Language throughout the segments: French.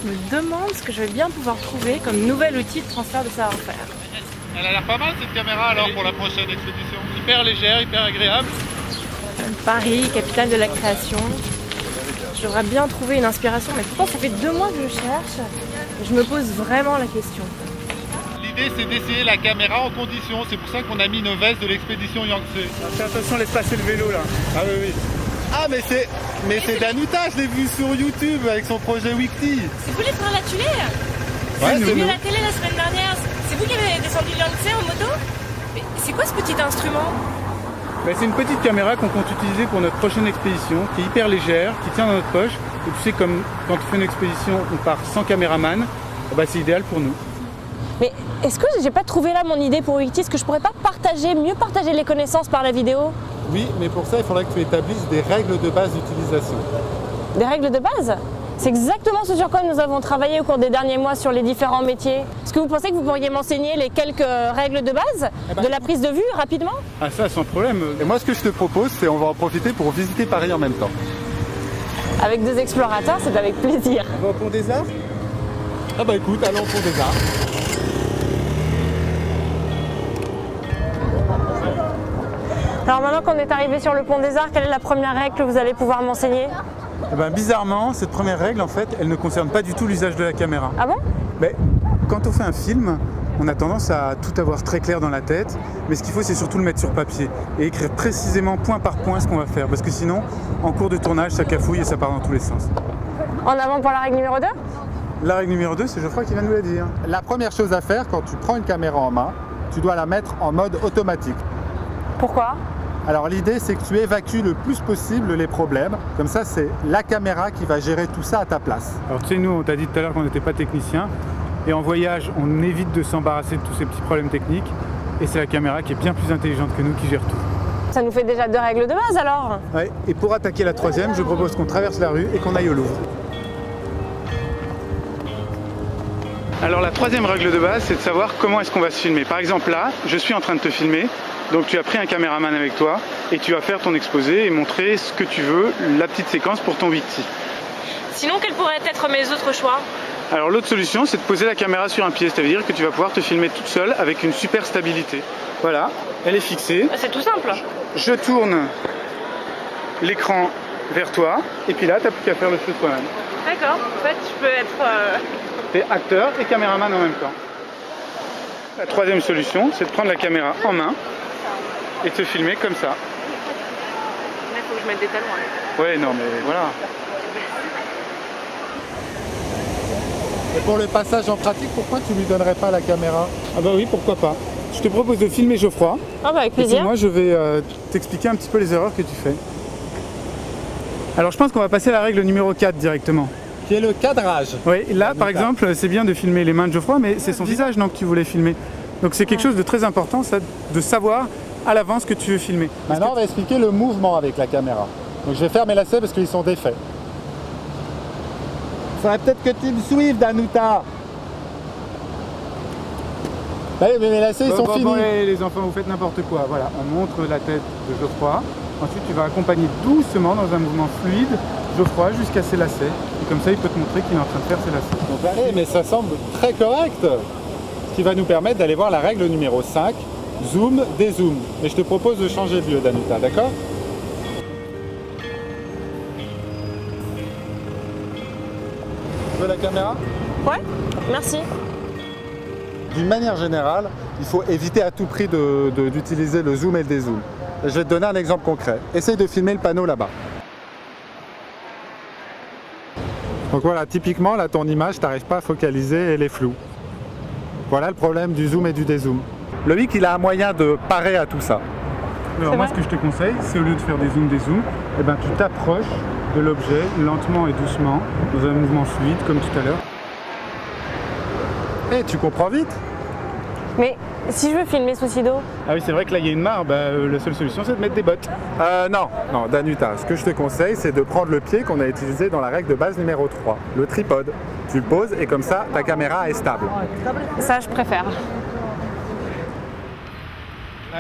Je me demande ce que je vais bien pouvoir trouver comme nouvel outil de transfert de savoir-faire. Elle a l'air pas mal cette caméra alors pour la prochaine expédition. Hyper légère, hyper agréable. Paris, capitale de la création. Je devrais bien trouver une inspiration, mais pourtant ça fait 2 mois que je cherche. Et je me pose vraiment la question. L'idée c'est d'essayer la caméra en condition. C'est pour ça qu'on a mis nos vestes de l'expédition Yangtze. Fais attention, laisse passer le vélo là. Ah oui, oui. Ah mais c'est Danuta, je l'ai vu sur YouTube avec son projet Weekly. C'est vous les frères Latulé? Ouais, J'ai c'est vu nous. la télé la semaine dernière. C'est vous qui avez descendu le Yangtze en moto? Mais c'est quoi ce petit instrument? C'est une petite caméra qu'on compte utiliser pour notre prochaine expédition, qui est hyper légère, qui tient dans notre poche. Et tu sais, comme quand tu fais une expédition, on part sans caméraman, c'est idéal pour nous. Mais est-ce que j'ai pas trouvé là mon idée pour Wikti? Est-ce que je pourrais pas mieux partager les connaissances par la vidéo? Oui, mais pour ça il faudrait que tu établisses des règles de base d'utilisation. Des règles de base? C'est exactement ce sur quoi nous avons travaillé au cours des derniers mois sur les différents métiers. Est-ce que vous pensez que vous pourriez m'enseigner les quelques règles de base de la prise de vue rapidement? Ah ça, sans problème. Et moi ce que je te propose, c'est on va en profiter pour visiter Paris en même temps. Avec 2 explorateurs, c'est avec plaisir. On va au Pont des Arts? Ah bah écoute, allons au Pont des Arts. Alors maintenant qu'on est arrivé sur le pont des Arts, quelle est la première règle que vous allez pouvoir m'enseigner? Bizarrement, cette première règle, en fait, elle ne concerne pas du tout l'usage de la caméra. Ah bon? Quand on fait un film, on a tendance à tout avoir très clair dans la tête, mais ce qu'il faut, c'est surtout le mettre sur papier et écrire précisément point par point ce qu'on va faire, parce que sinon, en cours de tournage, ça cafouille et ça part dans tous les sens. En avant pour la règle numéro 2? La règle numéro 2, c'est Geoffroy qui vient nous la dire. La première chose à faire quand tu prends une caméra en main, tu dois la mettre en mode automatique. Pourquoi? Alors l'idée c'est que tu évacues le plus possible les problèmes, comme ça c'est la caméra qui va gérer tout ça à ta place. Alors tu sais, nous, on t'a dit tout à l'heure qu'on n'était pas technicien, et en voyage, on évite de s'embarrasser de tous ces petits problèmes techniques, et c'est la caméra qui est bien plus intelligente que nous qui gère tout. Ça nous fait déjà 2 règles de base alors? Ouais, et pour attaquer la troisième, je propose qu'on traverse la rue et qu'on aille au Louvre. Alors la troisième règle de base, c'est de savoir comment est-ce qu'on va se filmer. Par exemple là, je suis en train de te filmer, donc tu as pris un caméraman avec toi et tu vas faire ton exposé et montrer ce que tu veux, la petite séquence pour ton Wikti. Sinon, quels pourraient être mes autres choix? Alors l'autre solution, c'est de poser la caméra sur un pied, ça veut dire que tu vas pouvoir te filmer toute seule avec une super stabilité. Voilà, elle est fixée. C'est tout simple. Je tourne l'écran vers toi et puis là, tu n'as plus qu'à faire le feu toi-même. D'accord, en fait, je peux être... T'es acteur et caméraman en même temps. La troisième solution, c'est de prendre la caméra en main et de se filmer comme ça. Il faut que je mette des talons. Ouais, non mais voilà. Et pour le passage en pratique, pourquoi tu lui donnerais pas la caméra? Ah bah oui, pourquoi pas. Je te propose de filmer Geoffroy. Ah bah avec Et puis plaisir. moi, je vais t'expliquer un petit peu les erreurs que tu fais. Alors je pense qu'on va passer à la règle numéro 4 directement. Qui est le cadrage. Oui, là par exemple, c'est bien de filmer les mains de Geoffroy, mais c'est son visage non, que tu voulais filmer. Donc c'est quelque chose de très important, ça, de savoir à l'avance que tu veux filmer. Maintenant on va expliquer le mouvement avec la caméra. Donc je vais faire mes lacets parce qu'ils sont défaits. Il faudrait peut-être que tu me suives, Danuta. Allez, mais mes lacets ils sont finis. Bon, les enfants, vous faites n'importe quoi. Voilà, on montre la tête de Geoffroy. Ensuite, tu vas accompagner doucement dans un mouvement fluide Geoffroy jusqu'à ses lacets. Et comme ça, il peut te montrer qu'il est en train de faire ses lacets. Donc, allez, mais ça semble très correct. Ce qui va nous permettre d'aller voir la règle numéro 5, zoom, dézoom. Mais je te propose de changer de lieu, Danuta, d'accord? Tu veux la caméra? Ouais, merci. D'une manière générale, il faut éviter à tout prix d'utiliser le zoom et le dézoom. Je vais te donner un exemple concret. Essaye de filmer le panneau là-bas. Donc voilà, typiquement, là, ton image, tu n'arrives pas à focaliser et elle est floue. Voilà le problème du zoom et du dézoom. Le Vic, il a un moyen de parer à tout ça. Alors moi, ce que je te conseille, c'est au lieu de faire des zooms, eh ben, tu t'approches de l'objet lentement et doucement, dans un mouvement fluide, comme tout à l'heure. Eh, tu comprends vite? Mais si je veux filmer sous d'eau? Ah oui, c'est vrai que là, il y a une mare, la seule solution, c'est de mettre des bottes. Non, Danuta, ce que je te conseille, c'est de prendre le pied qu'on a utilisé dans la règle de base numéro 3, le tripode. Tu le poses et comme ça, ta caméra est stable. Ça, je préfère.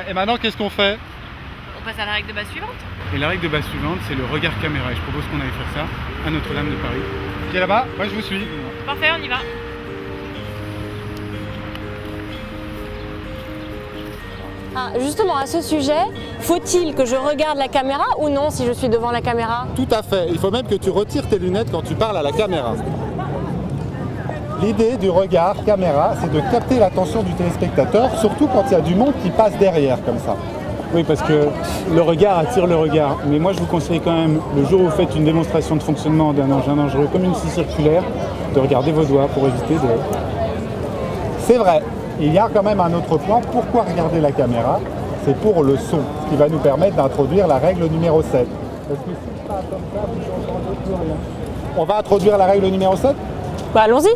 Et maintenant, qu'est-ce qu'on fait? On passe à la règle de base suivante. Et la règle de base suivante, c'est le regard caméra. Et je propose qu'on aille faire ça à Notre-Dame de Paris. Qui est là-bas? Moi, je vous suis. Parfait, on y va. Ah, justement, à ce sujet, faut-il que je regarde la caméra ou non si je suis devant la caméra? Tout à fait. Il faut même que tu retires tes lunettes quand tu parles à la caméra. L'idée du regard caméra, c'est de capter l'attention du téléspectateur, surtout quand il y a du monde qui passe derrière comme ça. Oui, parce que le regard attire le regard. Mais moi, je vous conseille quand même, le jour où vous faites une démonstration de fonctionnement d'un engin dangereux comme une scie circulaire, de regarder vos doigts pour éviter de... C'est vrai. Il y a quand même un autre point. Pourquoi regarder la caméra? C'est pour le son, ce qui va nous permettre d'introduire la règle numéro 7. Parce que si je parle comme ça, vous n'entendez plus rien. On va introduire la règle numéro 7? Bah allons-y.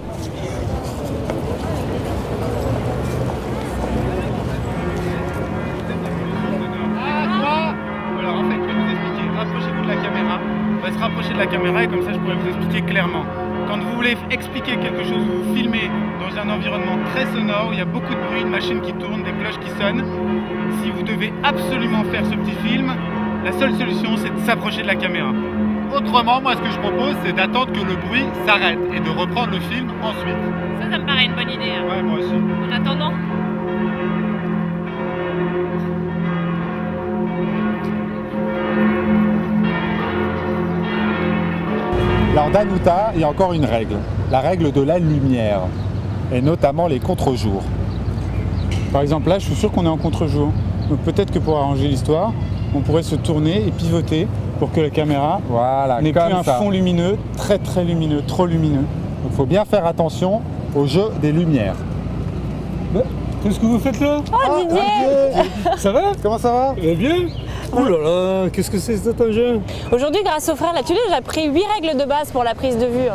Alors en fait, je vais vous expliquer. Rapprochez-vous de la caméra. On va se rapprocher de la caméra et comme ça, je pourrais vous expliquer clairement. Quand vous voulez expliquer quelque chose, vous filmez dans un environnement très sonore, où il y a beaucoup de bruit, une machine qui tourne, des cloches qui sonnent. Si vous devez absolument faire ce petit film, la seule solution, c'est de s'approcher de la caméra. Autrement, moi, ce que je propose, c'est d'attendre que le bruit s'arrête et de reprendre le film ensuite. Ça me paraît une bonne idée. Ouais, moi aussi. En attendant. Alors, Danuta, il y a encore une règle. La règle de la lumière. Et notamment les contre-jours. Par exemple, là, je suis sûr qu'on est en contre-jour. Donc peut-être que pour arranger l'histoire, on pourrait se tourner et pivoter pour que la caméra Voilà, n'ait plus comme un ça. fond lumineux, très très lumineux, trop lumineux. Il faut bien faire attention au jeu des lumières. Qu'est-ce que vous faites là? Oh Didier, Ça va? Comment ça va? Eh bien. Oh là là, qu'est-ce que c'est cet engin? aujourd'hui grâce au frère Latulé, j'ai appris 8 règles de base pour la prise de vue.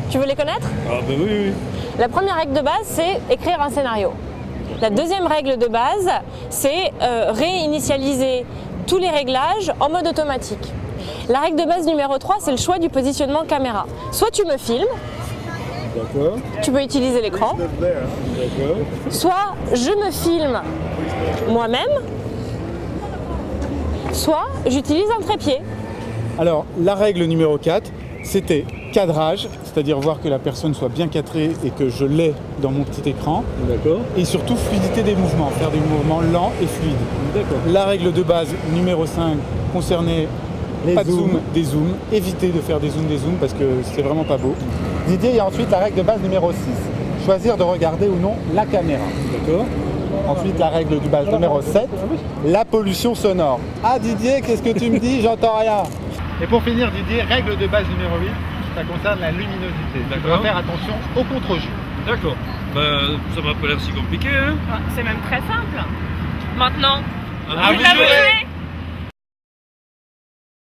Tu veux les connaître? Ah ben oui, oui. La première règle de base, c'est écrire un scénario. La deuxième règle de base, c'est réinitialiser tous les réglages en mode automatique. La règle de base numéro 3, c'est le choix du positionnement caméra. Soit tu me filmes, D'accord, tu peux utiliser l'écran, d'accord. soit je me filme moi-même, soit j'utilise un trépied. Alors, la règle numéro 4, c'était cadrage, c'est-à-dire voir que la personne soit bien cadrée et que je l'ai dans mon petit écran. D'accord, Et surtout, fluidité des mouvements, faire des mouvements lents et fluides. d'accord. La règle de base numéro 5 concernait Les pas de zooms. zoom, des zooms. Éviter de faire des zooms parce que c'est vraiment pas beau. Didier, il y a ensuite la règle de base numéro 6. Choisir de regarder ou non la caméra. D'accord. Ensuite, la règle du base numéro 7, la pollution sonore. Ah Didier, qu'est-ce que tu me dis? J'entends rien. Et pour finir, Didier, règle de base numéro 8, ça concerne la luminosité. Il D'accord. faut faire attention au contre-jeu. D'accord. Ça m'a pas l'air si compliqué, hein? C'est même très simple. Maintenant, Ah, vous l'avez joué.